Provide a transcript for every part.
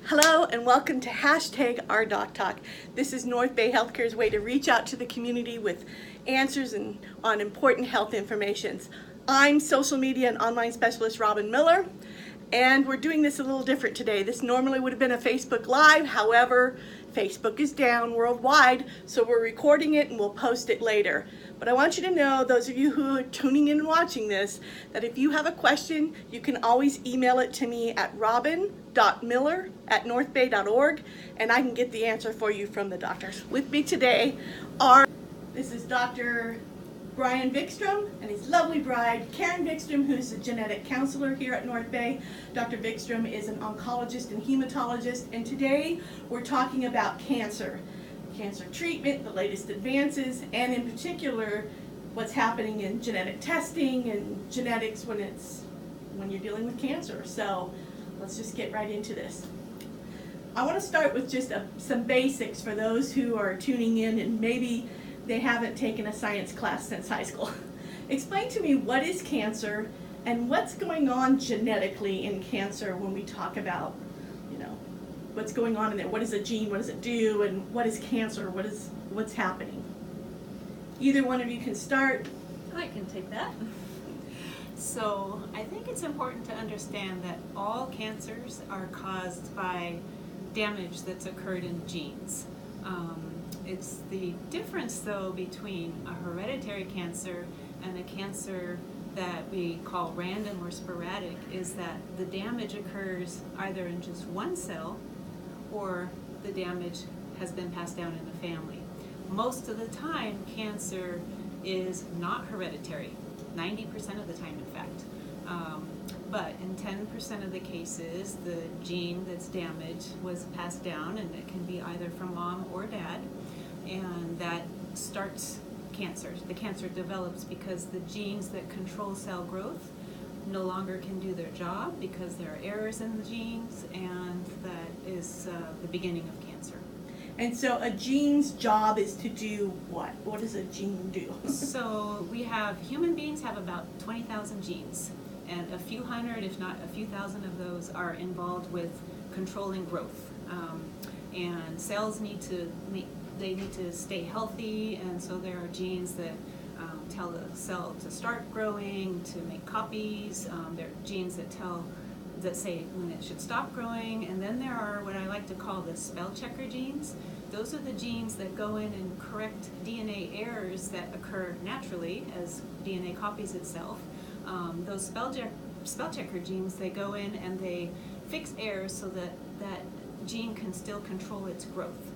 Hello and welcome to #OurDocTalk. This is NorthBay Healthcare's way to reach out to the community with answers on important health information. I'm social media and online specialist Robin Miller, and we're doing this a little different today. This normally would have been a Facebook Live, however, Facebook is down worldwide, so we're recording it and we'll post it later. But I want you to know, those of you who are tuning in and watching this, that if you have a question, you can always email it to me at robin.miller@northbay.org, and I can get the answer for you from the doctors. With me today this is Dr. Brian Vikstrom and his lovely bride, Karen Vikstrom, who's a genetic counselor here at NorthBay. Dr. Vikstrom is an oncologist and hematologist, and today we're talking about cancer treatment, the latest advances, and in particular, what's happening in genetic testing and genetics when you're dealing with cancer. So let's just get right into this. I want to start with just some basics for those who are tuning in and maybe they haven't taken a science class since high school. Explain to me, what is cancer and what's going on genetically in cancer when we talk about, what's going on in there? What is a gene? What does it do? And what is cancer? What's happening? Either one of you can start. I can take that. So I think it's important to understand that all cancers are caused by damage that's occurred in genes. It's the difference, though, between a hereditary cancer and a cancer that we call random or sporadic is that the damage occurs either in just one cell or the damage has been passed down in the family. Most of the time, cancer is not hereditary, 90% of the time, in fact. But in 10% of the cases, the gene that's damaged was passed down, and it can be either from mom or dad, and that starts cancer. The cancer develops because the genes that control cell growth no longer can do their job because there are errors in the genes, and that is the beginning of cancer. And so a gene's job is to do what? What does a gene do? So human beings have about 20,000 genes, and a few hundred, if not a few thousand of those are involved with controlling growth. And cells need to stay healthy, and so there are genes that tell the cell to start growing, to make copies. There are genes that say when it should stop growing, and then there are what I like to call the spell checker genes. Those are the genes that go in and correct DNA errors that occur naturally as DNA copies itself. Those spell checker genes, they go in and they fix errors so that that gene can still control its growth.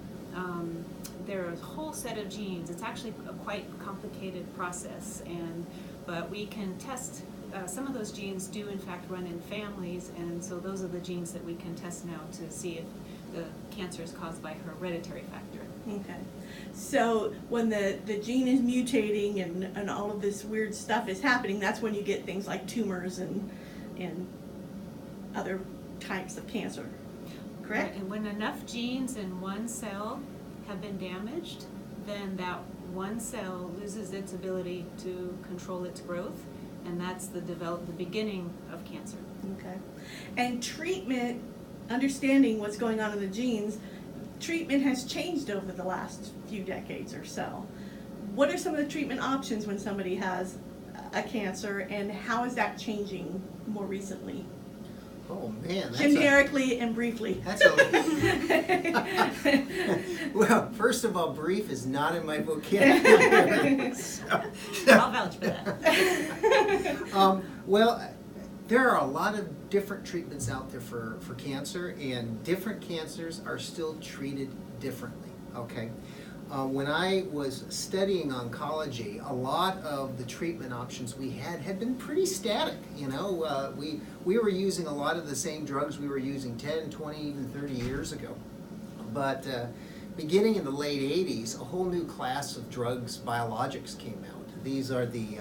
There are a whole set of genes. It's actually a quite complicated process, but we can test. Some of those genes do in fact run in families, and so those are the genes that we can test now to see if the cancer is caused by a hereditary factor. Okay. So when the gene is mutating and all of this weird stuff is happening, that's when you get things like tumors and other types of cancer. Correct? Right. And when enough genes in one cell have been damaged, then that one cell loses its ability to control its growth, and that's the beginning of cancer. Okay. And treatment, understanding what's going on in the genes, treatment has changed over the last few decades or so. What are some of the treatment options when somebody has a cancer, and how is that changing more recently? Oh man, Generically and briefly. Well, first of all, brief is not in my vocabulary. I'll vouch for that. Well, there are a lot of different treatments out there for cancer, and different cancers are still treated differently. Okay. When I was studying oncology, a lot of the treatment options we had been pretty static. We were using a lot of the same drugs we were using 10, 20, even 30 years ago. But beginning in the late 80s, a whole new class of drugs, biologics, came out. These are the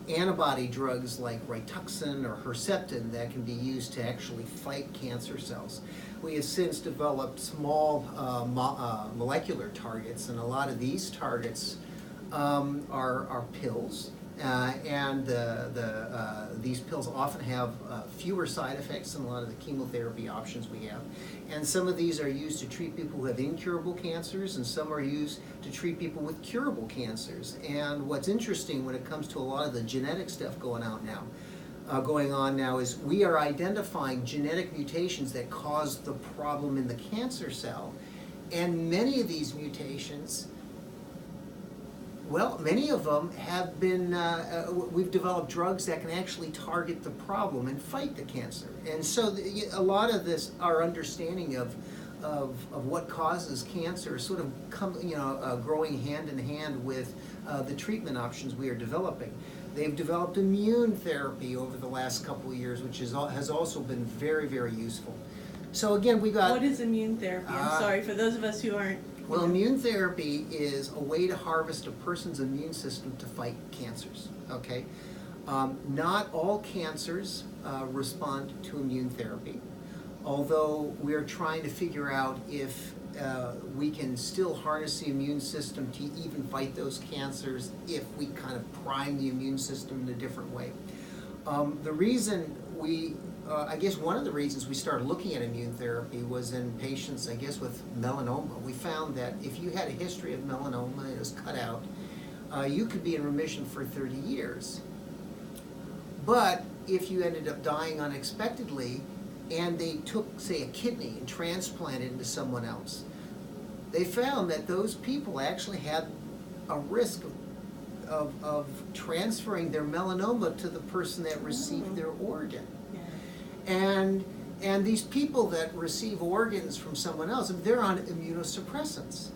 antibody drugs like Rituxan or Herceptin that can be used to actually fight cancer cells. We have since developed small molecular targets, and a lot of these targets are pills and these pills often have fewer side effects than a lot of the chemotherapy options we have. And some of these are used to treat people who have incurable cancers, and some are used to treat people with curable cancers. And what's interesting when it comes to a lot of the genetic stuff going on now is we are identifying genetic mutations that cause the problem in the cancer cell. And many of these mutations, well, many of them have been, we've developed drugs that can actually target the problem and fight the cancer. And so a lot of this, our understanding of what causes cancer is sort of growing hand in hand with the treatment options we are developing. They've developed immune therapy over the last couple of years, which has also been very, very useful. So again, we got... What is immune therapy? I'm sorry, for those of us who aren't... Well, immune therapy is a way to harvest a person's immune system to fight cancers, okay? Not all cancers respond to immune therapy, although we're trying to figure out if we can still harness the immune system to even fight those cancers if we kind of prime the immune system in a different way. The reason I guess one of the reasons we started looking at immune therapy was in patients, I guess, with melanoma. We found that if you had a history of melanoma, it was cut out, you could be in remission for 30 years. But if you ended up dying unexpectedly and they took, say, a kidney and transplanted it into someone else, they found that those people actually had a risk of transferring their melanoma to the person that received their organ. And these people that receive organs from someone else, they're on immunosuppressants.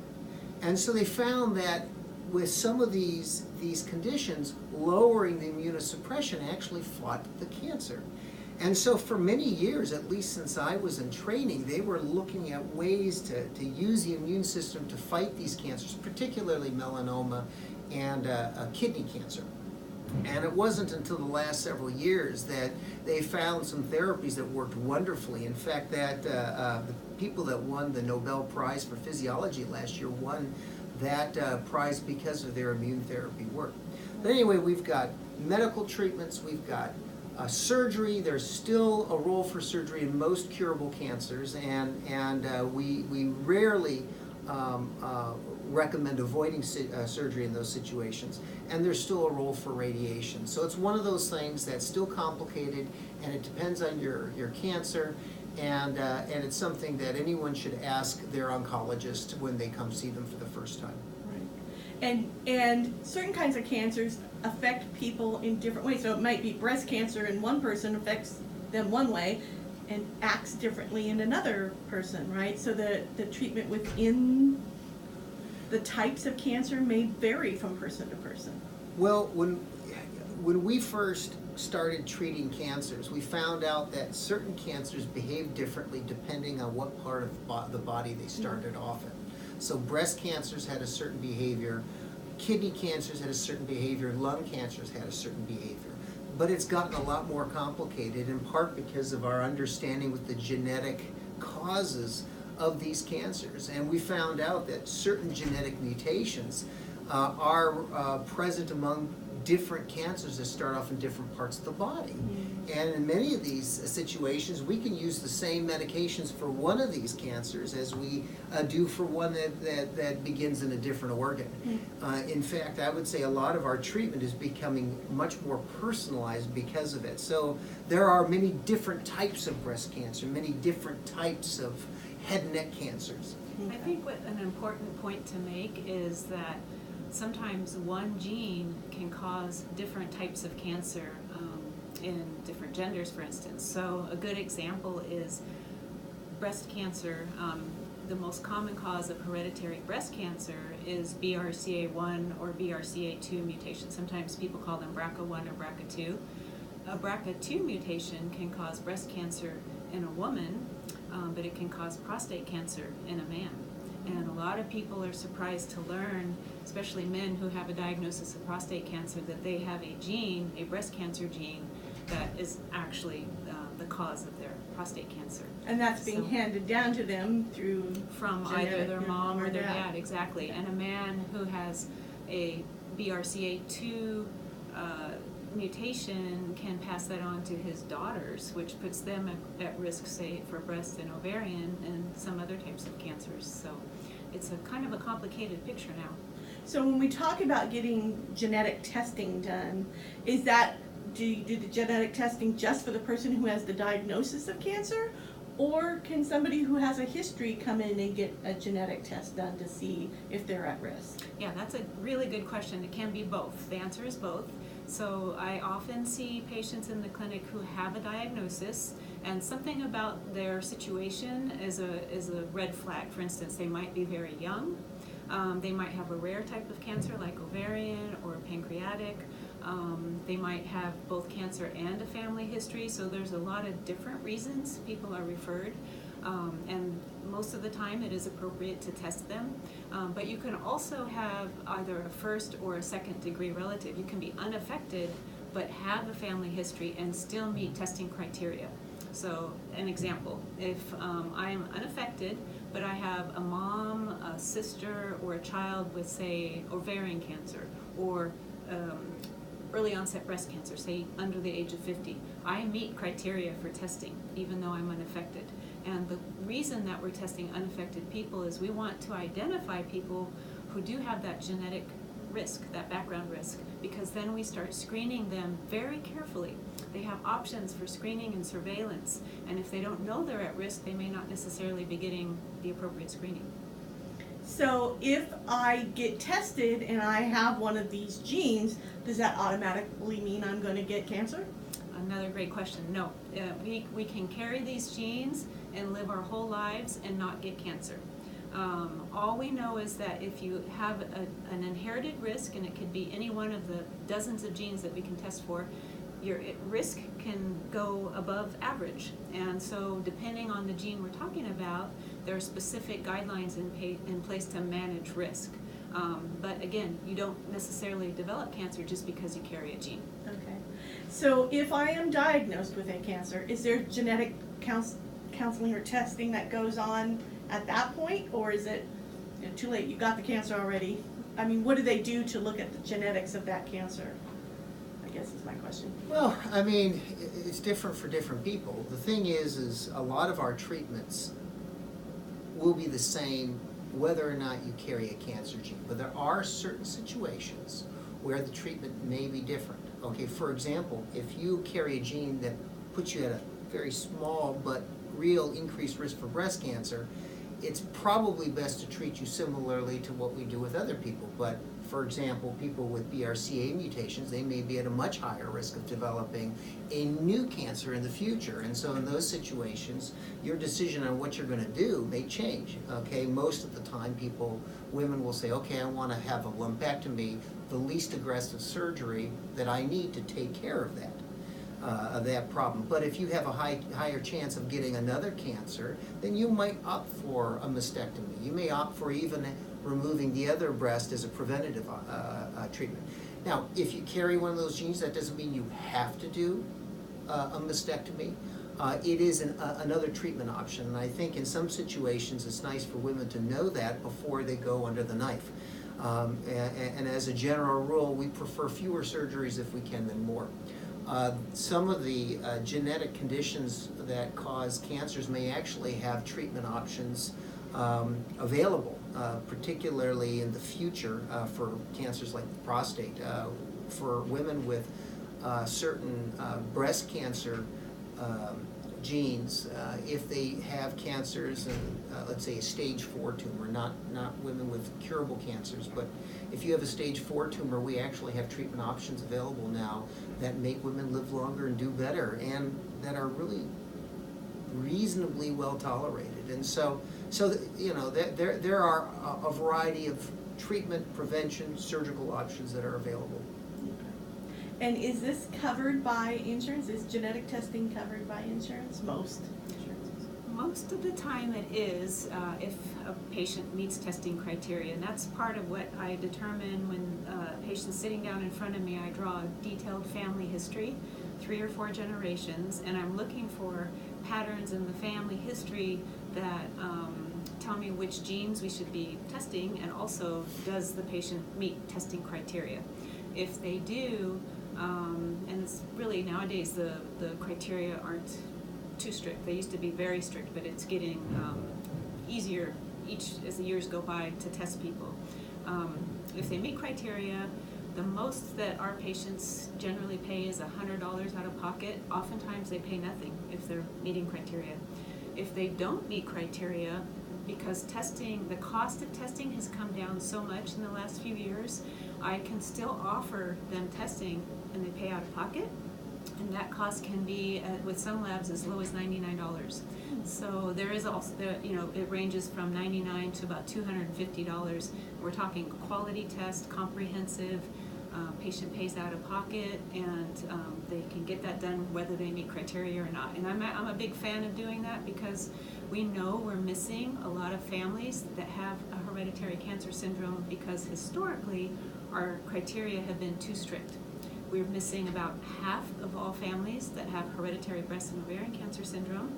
And so they found that with some of these conditions, lowering the immunosuppression actually fought the cancer. And so for many years, at least since I was in training, they were looking at ways to use the immune system to fight these cancers, particularly melanoma and kidney cancer. And it wasn't until the last several years that they found some therapies that worked wonderfully. In fact, that the people that won the Nobel Prize for Physiology last year won that prize because of their immune therapy work. But anyway, we've got medical treatments, we've got surgery. There's still a role for surgery in most curable cancers, and we rarely recommend avoiding surgery in those situations, and there's still a role for radiation. So it's one of those things that's still complicated, and it depends on your cancer, and it's something that anyone should ask their oncologist when they come see them for the first time. Right. And certain kinds of cancers affect people in different ways. So it might be breast cancer in one person affects them one way and acts differently in another person, right? So the treatment within the types of cancer may vary from person to person. Well, when we first started treating cancers, we found out that certain cancers behave differently depending on what part of the body they started off in. So breast cancers had a certain behavior, kidney cancers had a certain behavior, lung cancers had a certain behavior. But it's gotten a lot more complicated, in part because of our understanding with the genetic causes of these cancers. And we found out that certain genetic mutations are present among different cancers that start off in different parts of the body. And in many of these situations, we can use the same medications for one of these cancers as we do for one that begins in a different organ. In fact, I would say a lot of our treatment is becoming much more personalized because of it. So there are many different types of breast cancer, many different types of head and neck cancers. I think what an important point to make is that sometimes one gene can cause different types of cancer in different genders, for instance. So a good example is breast cancer. The most common cause of hereditary breast cancer is BRCA1 or BRCA2 mutation. Sometimes people call them BRCA1 or BRCA2. A BRCA2 mutation can cause breast cancer in a woman, but it can cause prostate cancer in a man. And a lot of people are surprised to learn, especially men who have a diagnosis of prostate cancer, that they have a gene, a breast cancer gene, that is actually the cause of their prostate cancer. And that's being handed down to them through from either their mom or their dad, exactly. And a man who has a BRCA2 mutation can pass that on to his daughters, which puts them at risk, say, for breast and ovarian and some other types of cancers. So it's a kind of a complicated picture now. So when we talk about getting genetic testing done, is that, do you do the genetic testing just for the person who has the diagnosis of cancer? Or can somebody who has a history come in and get a genetic test done to see if they're at risk? Yeah, that's a really good question. It can be both. The answer is both. So I often see patients in the clinic who have a diagnosis and something about their situation is a red flag. For instance, they might be very young. They might have a rare type of cancer like ovarian or pancreatic. They might have both cancer and a family history, so there's a lot of different reasons people are referred, and most of the time it is appropriate to test them. But you can also have either a first or a second degree relative. You can be unaffected but have a family history and still meet testing criteria. So an example, if I am unaffected but I have a mom, a sister, or a child with, say, ovarian cancer or early onset breast cancer, say under the age of 50, I meet criteria for testing even though I'm unaffected. And the reason that we're testing unaffected people is we want to identify people who do have that genetic risk, that background risk, because then we start screening them very carefully. They have options for screening and surveillance, and if they don't know they're at risk, they may not necessarily be getting the appropriate screening. So if I get tested and I have one of these genes, does that automatically mean I'm going to get cancer? Another great question. No, we can carry these genes and live our whole lives and not get cancer. All we know is that if you have an inherited risk, and it could be any one of the dozens of genes that we can test for, your risk can go above average. And so depending on the gene we're talking about, there are specific guidelines in place to manage risk. But again, you don't necessarily develop cancer just because you carry a gene. Okay. So if I am diagnosed with a cancer, is there genetic counseling or testing that goes on at that point, or is it too late? You got the cancer already. I mean, what do they do to look at the genetics of that cancer? I guess is my question. Well, I mean, it's different for different people. The thing is a lot of our treatments will be the same whether or not you carry a cancer gene. But there are certain situations where the treatment may be different. Okay, for example, if you carry a gene that puts you at a very small but real increased risk for breast cancer, it's probably best to treat you similarly to what we do with other people. But for example, people with BRCA mutations, they may be at a much higher risk of developing a new cancer in the future. And so in those situations, your decision on what you're going to do may change. Okay, most of the time women will say, okay, I want to have a lumpectomy, the least aggressive surgery that I need to take care of that problem. But if you have a higher chance of getting another cancer, then you might opt for a mastectomy. You may opt for even removing the other breast as a preventative treatment. Now, if you carry one of those genes, that doesn't mean you have to do a mastectomy. It is another treatment option, and I think in some situations it's nice for women to know that before they go under the knife. And as a general rule, we prefer fewer surgeries if we can than more. Some of the genetic conditions that cause cancers may actually have treatment options available, particularly in the future for cancers like the prostate. For women with certain breast cancer genes, if they have cancers and let's say a stage 4 tumor, not women with curable cancers, but if you have a stage 4 tumor, we actually have treatment options available now that make women live longer and do better, and that are really reasonably well tolerated. And so you know, there are a variety of treatment, prevention, surgical options that are available. And is this covered by insurance? Is genetic testing covered by insurance? Most insurances. Most of the time it is, if a patient meets testing criteria, and that's part of what I determine when a patient's sitting down in front of me. I draw a detailed family history, 3 or 4 generations, and I'm looking for patterns in the family history that tell me which genes we should be testing, and also does the patient meet testing criteria. If they do, And it's really, nowadays, the criteria aren't too strict. They used to be very strict, but it's getting easier as the years go by to test people. If they meet criteria, the most that our patients generally pay is $100 out of pocket. Oftentimes they pay nothing if they're meeting criteria. If they don't meet criteria, because the cost of testing has come down so much in the last few years, I can still offer them testing and they pay out of pocket. And that cost can be, with some labs, as low as $99. So there is also, it ranges from $99 to about $250. We're talking quality test, comprehensive, patient pays out of pocket, and they can get that done whether they meet criteria or not. And I'm a big fan of doing that because we know we're missing a lot of families that have a hereditary cancer syndrome because historically our criteria have been too strict. We're missing about half of all families that have hereditary breast and ovarian cancer syndrome.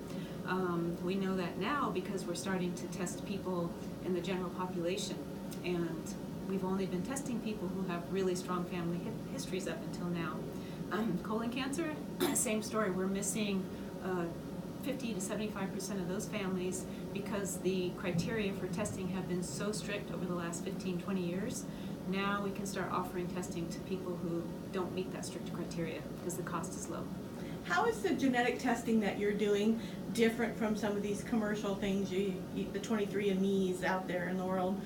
We know that now because we're starting to test people in the general population, and we've only been testing people who have really strong family histories up until now. Colon cancer, same story. We're missing 50 to 75% of those families because the criteria for testing have been so strict over the last 15, 20 years. Now we can start offering testing to people who don't meet that strict criteria because the cost is low. How is the genetic testing that you're doing different from some of these commercial things, the 23andMe's out there in the world?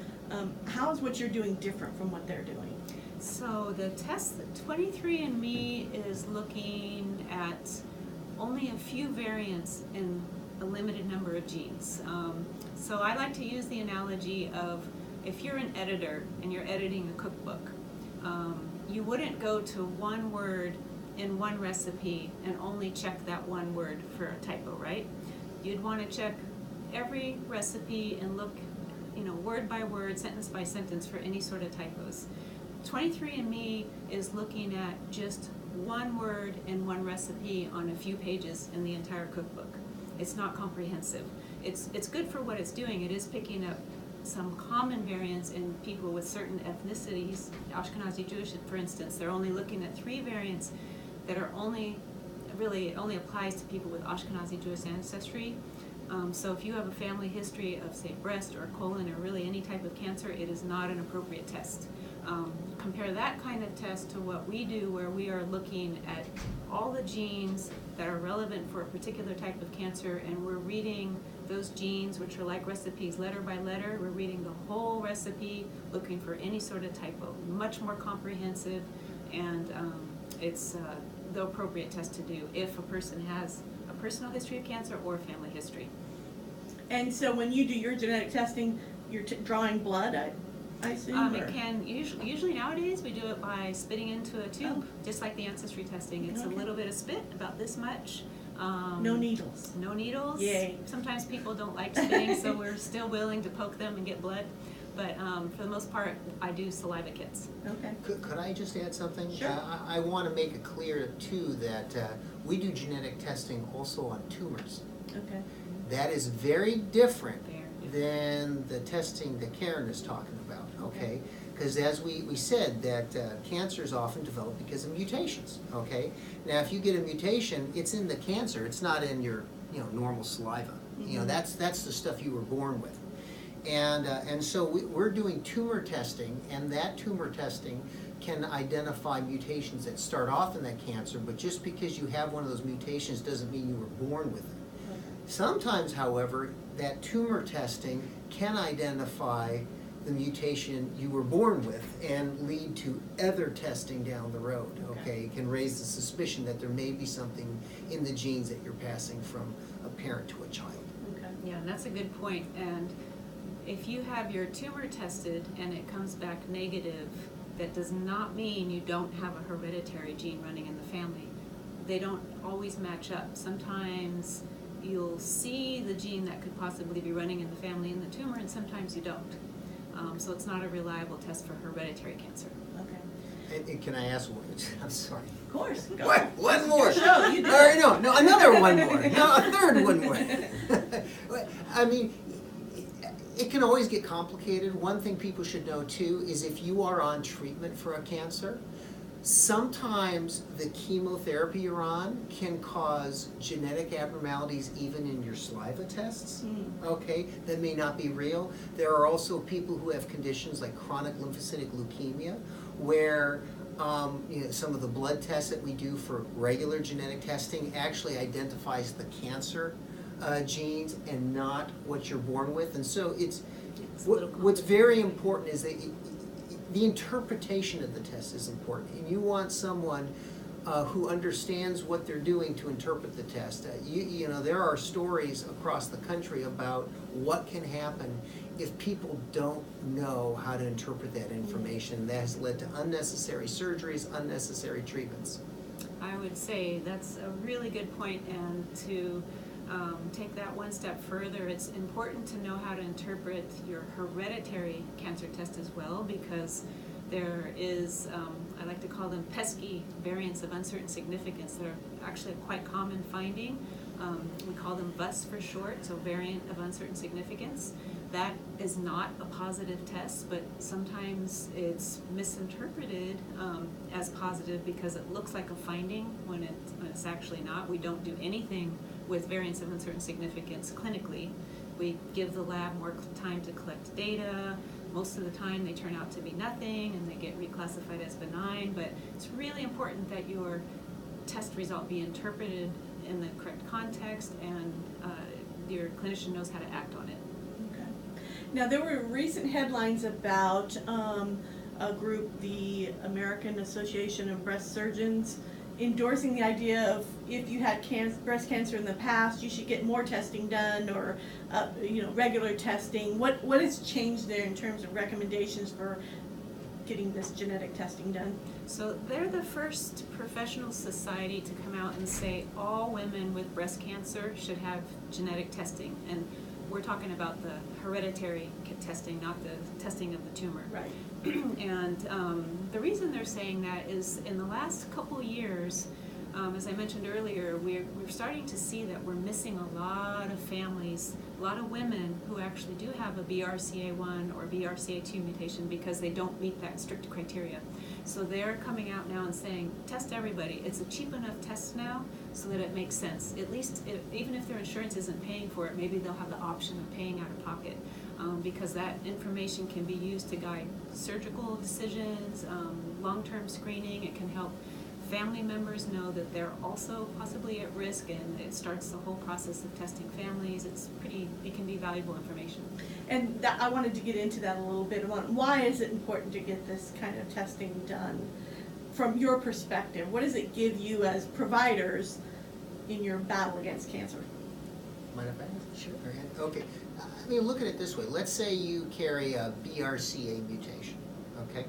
How is what you're doing different from what they're doing? So the test, 23andMe is looking at only a few variants in a limited number of genes. So I like to use the analogy of if you're an editor and you're editing a cookbook, you wouldn't go to one word in one recipe and only check that one word for a typo, right? You'd want to check every recipe and look, word by word, sentence by sentence for any sort of typos. 23andMe is looking at just one word in one recipe on a few pages in the entire cookbook. It's not comprehensive. It's good for what it's doing. It is picking up some common variants in people with certain ethnicities. Ashkenazi Jewish, for instance, they're only looking at 3 variants that are only applies to people with Ashkenazi Jewish ancestry. So if you have a family history of, say, breast or colon or really any type of cancer, it is not an appropriate test. Compare that kind of test to what we do, where we are looking at all the genes that are relevant for a particular type of cancer, and we're reading those genes, which are like recipes, letter by letter. We're reading the whole recipe, looking for any sort of typo. Much more comprehensive, and it's the appropriate test to do if a person has a personal history of cancer or a family history. And so when you do your genetic testing, you're drawing blood, I assume? It can, usually nowadays we do it by spitting into a tube, just like the ancestry testing. It's a little bit of spit, about this much. No needles. No needles. Yay. Sometimes people don't like spitting, so we're still willing to poke them and get blood. But for the most part, I do saliva kits. Okay. Could I just add something? Sure. I want to make it clear, too, that we do genetic testing also on tumors. Okay. That is very different than the testing that Karen is talking about, okay? Because as we said, that cancers often develop because of mutations, okay? Now, if you get a mutation, it's in the cancer, it's not in your, normal saliva. Mm-hmm. That's the stuff you were born with. And so we're doing tumor testing, and that tumor testing can identify mutations that start off in that cancer, but just because you have one of those mutations doesn't mean you were born with it. Sometimes, however, that tumor testing can identify the mutation you were born with and lead to other testing down the road, okay? It can raise the suspicion that there may be something in the genes that you're passing from a parent to a child. Okay. Yeah, and that's a good point. And if you have your tumor tested and it comes back negative, that does not mean you don't have a hereditary gene running in the family. They don't always match up. Sometimes you'll see the gene that could possibly be running in the family in the tumor, and sometimes you don't. So it's not a reliable test for hereditary cancer. Okay. And can I ask one? I'm sorry. Of course. Go. One more. Show, you did. All right, no, another one more. No, a third one more. I mean, it can always get complicated. One thing people should know too is if you are on treatment for a cancer, Sometimes the chemotherapy you're on can cause genetic abnormalities even in your saliva tests, okay, that may not be real. There are also people who have conditions like chronic lymphocytic leukemia, where some of the blood tests that we do for regular genetic testing actually identifies the cancer genes and not what you're born with. And so what's very important is that the interpretation of the test is important, and you want someone who understands what they're doing to interpret the test. You know, there are stories across the country about what can happen if people don't know how to interpret that information. That has led to unnecessary surgeries, unnecessary treatments. I would say that's a really good point, and to take that one step further, it's important to know how to interpret your hereditary cancer test as well, because there is, I like to call them pesky variants of uncertain significance that are actually a quite common finding. We call them VUS for short, so variant of uncertain significance. That is not a positive test, but sometimes it's misinterpreted as positive because it looks like a finding when it's actually not. We don't do anything with variants of uncertain significance clinically. We give the lab more time to collect data. Most of the time they turn out to be nothing and they get reclassified as benign, but it's really important that your test result be interpreted in the correct context and your clinician knows how to act on it. Okay. Now there were recent headlines about a group, the American Association of Breast Surgeons, endorsing the idea of if you had breast cancer in the past, you should get more testing done, or regular testing. What has changed there in terms of recommendations for getting this genetic testing done? So they're the first professional society to come out and say all women with breast cancer should have genetic testing, and we're talking about the hereditary testing, not the testing of the tumor. Right. And the reason they're saying that is in the last couple years, as I mentioned earlier, we're starting to see that we're missing a lot of families, a lot of women who actually do have a BRCA1 or BRCA2 mutation because they don't meet that strict criteria. So they're coming out now and saying, test everybody. It's a cheap enough test now so that it makes sense. At least, even if their insurance isn't paying for it, maybe they'll have the option of paying out of pocket. Because that information can be used to guide surgical decisions, long-term screening. It can help family members know that they're also possibly at risk, and it starts the whole process of testing families. It can be valuable information. And I wanted to get into that a little bit. Why is it important to get this kind of testing done from your perspective? What does it give you as providers in your battle against cancer? Mind if I ask? Sure. Okay. I mean, look at it this way. Let's say you carry a BRCA mutation, okay?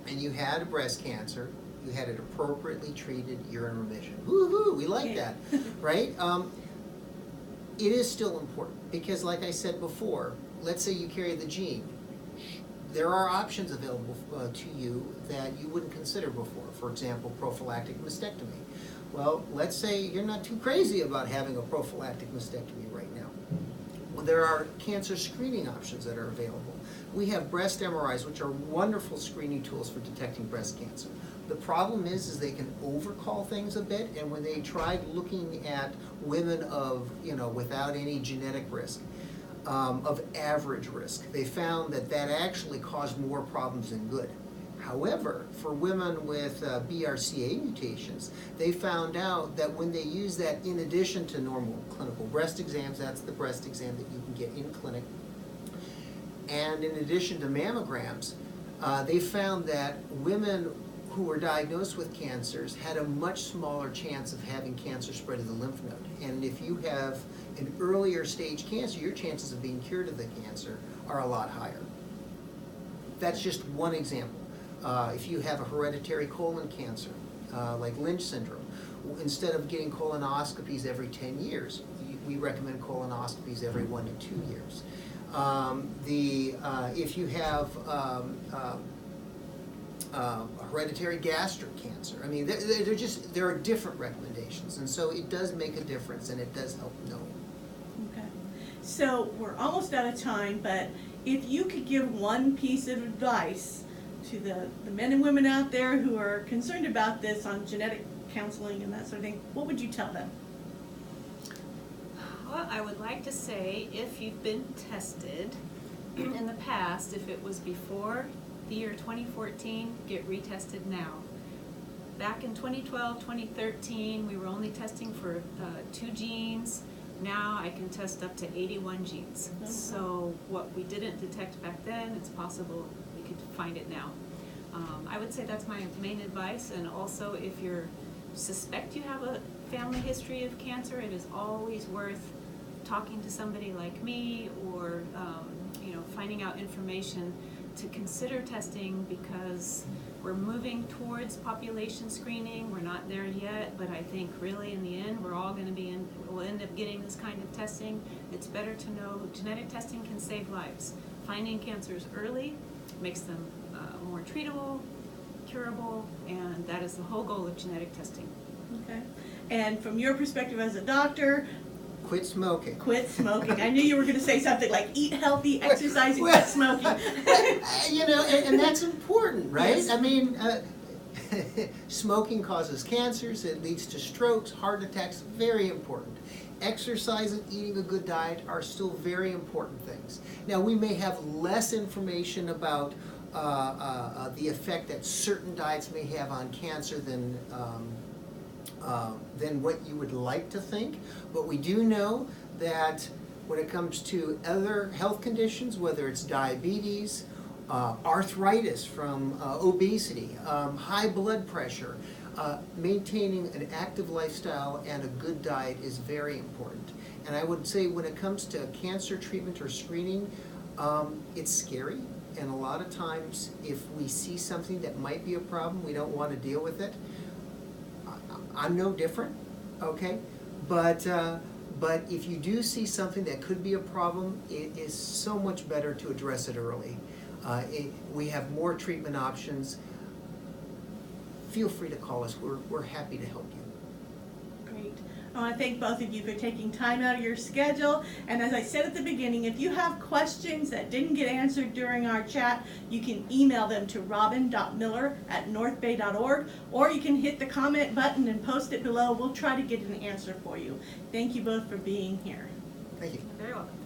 And you had a breast cancer. You had it appropriately treated. You're in remission. Woo-hoo! We like that, right? It is still important because, like I said before, let's say you carry the gene. There are options available to you that you wouldn't consider before. For example, prophylactic mastectomy. Well, let's say you're not too crazy about having a prophylactic mastectomy right now. Well, there are cancer screening options that are available. We have breast MRIs, which are wonderful screening tools for detecting breast cancer. The problem is they can overcall things a bit, and when they tried looking at women of, without any genetic risk, of average risk, they found that actually caused more problems than good. However, for women with BRCA mutations, they found out that when they use that in addition to normal clinical breast exams, that's the breast exam that you can get in clinic, and in addition to mammograms, they found that women who were diagnosed with cancers had a much smaller chance of having cancer spread to the lymph node. And if you have an earlier stage cancer, your chances of being cured of the cancer are a lot higher. That's just one example. If you have a hereditary colon cancer, like Lynch syndrome, instead of getting colonoscopies every 10 years, we recommend colonoscopies every 1 to 2 years. If you have hereditary gastric cancer, I mean, there are different recommendations, and so it does make a difference, and it does help know. Okay. So we're almost out of time, but if you could give one piece of advice to the men and women out there who are concerned about this on genetic counseling and that sort of thing, what would you tell them? Well, I would like to say, if you've been tested in the past, if it was before the year 2014, get retested now. Back in 2012, 2013, we were only testing for 2 genes. Now I can test up to 81 genes. Oh, wow. So what we didn't detect back then, it's possible we could find it now. I would say that's my main advice, and also if you suspect you have a family history of cancer, it is always worth talking to somebody like me, or finding out information to consider testing, because we're moving towards population screening. We're not there yet, but I think really in the end we're all going to we'll end up getting this kind of testing. It's better to know genetic testing can save lives. Finding cancers early makes them more treatable, curable, and that is the whole goal of genetic testing. Okay. And from your perspective as a doctor, Quit smoking. quit smoking. I knew you were going to say something like eat healthy, exercise, and quit smoking. And that's important, right? Yes. I mean, smoking causes cancers, it leads to strokes, heart attacks, very important. Exercise and eating a good diet are still very important things. Now, we may have less information about the effect that certain diets may have on cancer than what you would like to think, but we do know that when it comes to other health conditions, whether it's diabetes, arthritis from obesity, high blood pressure, maintaining an active lifestyle and a good diet is very important. And I would say when it comes to cancer treatment or screening, it's scary, and a lot of times if we see something that might be a problem, we don't want to deal with it. I'm no different, okay? But if you do see something that could be a problem, it is so much better to address it early. We have more treatment options. Feel free to call us. We're happy to help you. Great. I want to thank both of you for taking time out of your schedule. And as I said at the beginning, if you have questions that didn't get answered during our chat, you can email them to robin.miller@northbay.org, or you can hit the comment button and post it below. We'll try to get an answer for you. Thank you both for being here. Thank you. You're very welcome.